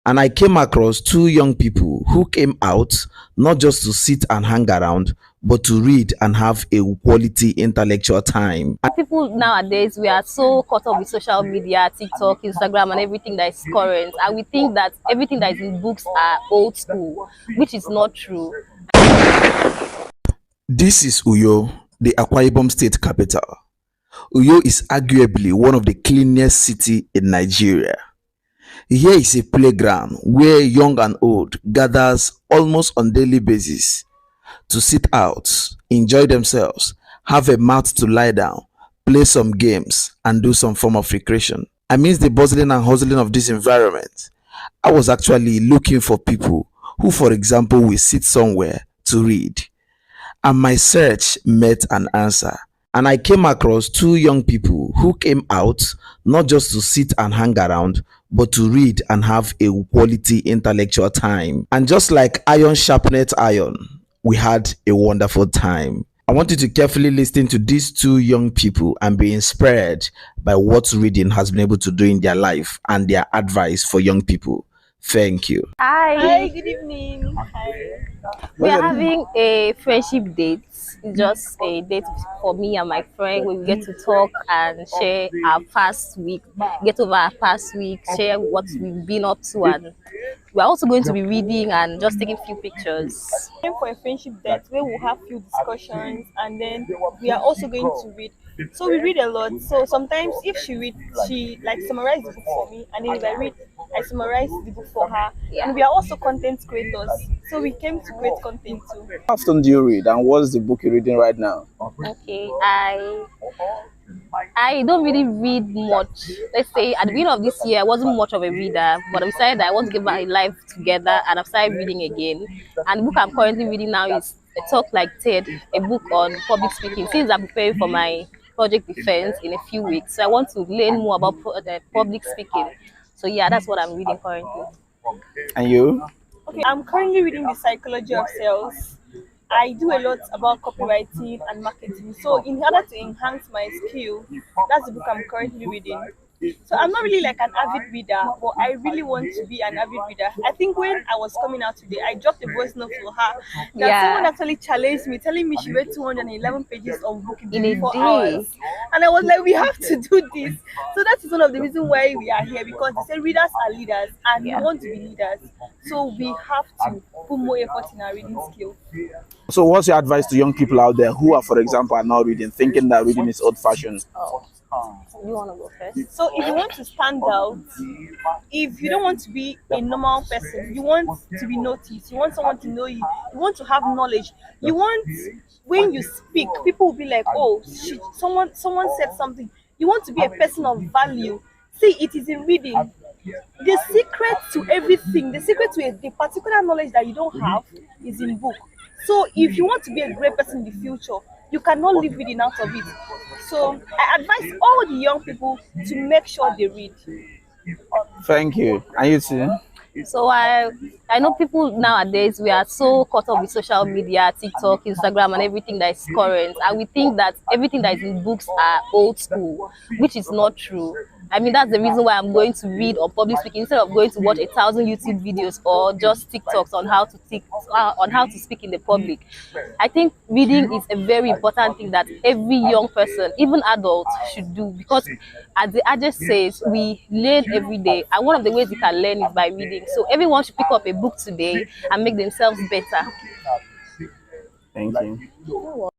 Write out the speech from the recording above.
And I came across two young people who came out not just to sit and hang around, but to read and have a quality intellectual time. People nowadays, we are so caught up with social media, TikTok, Instagram, and everything that is current, and we think that everything that is in books are old school, which is not true. This is Uyo, the Akwa Ibom state capital. Uyo is arguably one of the cleanest cities in Nigeria. Here is a playground where young and old gathers almost on daily basis to sit out, enjoy themselves, have a mat to lie down, play some games, and do some form of recreation. Amidst the bustling and hustling of this environment, I was actually looking for people who, for example, will sit somewhere to read. And my search met an answer. And I came across two young people who came out not just to sit and hang around, but to read and have a quality intellectual time. And just like iron sharpened iron, we had a wonderful time. I want you to carefully listen to these two young people and be inspired by what reading has been able to do in their life and their advice for young people. Thank you. Hi, Good evening. Hi. we are having a friendship date. It's just a date for me and my friend where we get to talk and share our past week, get over our past week, share what we've been up to, and we're also going to be reading and just taking a few pictures. Came for a friendship date where we'll have few discussions and then we are also going to read. So we read a lot. So sometimes if she reads, she like summarizes the book for me, and then if I read, I summarize the book for her. Yeah. And we are also content creators. So we came to create content too. How often do you read, and what's the book you're reading right now? Okay, I don't really read much. Let's say at the beginning of this year, I wasn't much of a reader, but I decided that I want to get my life together and I've started reading again. And the book I'm currently reading now is A Talk Like TED, a book on public speaking. Since I'm preparing for my project defense in a few weeks, so I want to learn more about public speaking. So yeah, that's what I'm reading currently. And you? Okay, I'm currently reading The Psychology of Sales. I do a lot about copywriting and marketing. So in order to enhance my skill, that's the book I'm currently reading. So I'm not really like an avid reader, but I really want to be an avid reader. I think when I was coming out today, I dropped a voice note for her that Yeah. someone actually challenged me, telling me she read 211 pages of book in In a 24 day. hours. And I was like, we have to do this. So that is one of the reasons why we are here, because they say readers are leaders and Yeah. we want to be leaders. So we have to put more effort in our reading skill. So, what's your advice to young people out there who are, for example, are now reading, thinking that reading is old-fashioned? You want to go first? So if you want to stand out, if you don't want to be a normal person, you want to be noticed, you want someone to know you, you want to have knowledge, you want when you speak, people will be like, oh, someone said something. You want to be a person of value. See, it is in reading. The secret to everything, the secret to the particular knowledge that you don't have is in book. So if you want to be a great person in the future, you cannot live reading out of it. So I advise all the young people to make sure they read. Thank you. And you too? So I know people nowadays, we are so caught up with social media, TikTok, Instagram, and everything that is current, and we think that everything that is in books are old school, which is not true. I mean, that's the reason why I'm going to read on public speaking instead of going to watch 1,000 YouTube videos or just TikToks on how to speak in the public. I think reading is a very important thing that every young person, even adults, should do, because as the adage says, we learn every day, and one of the ways we can learn is by reading. So everyone should pick up a book today and make themselves better. Thank you.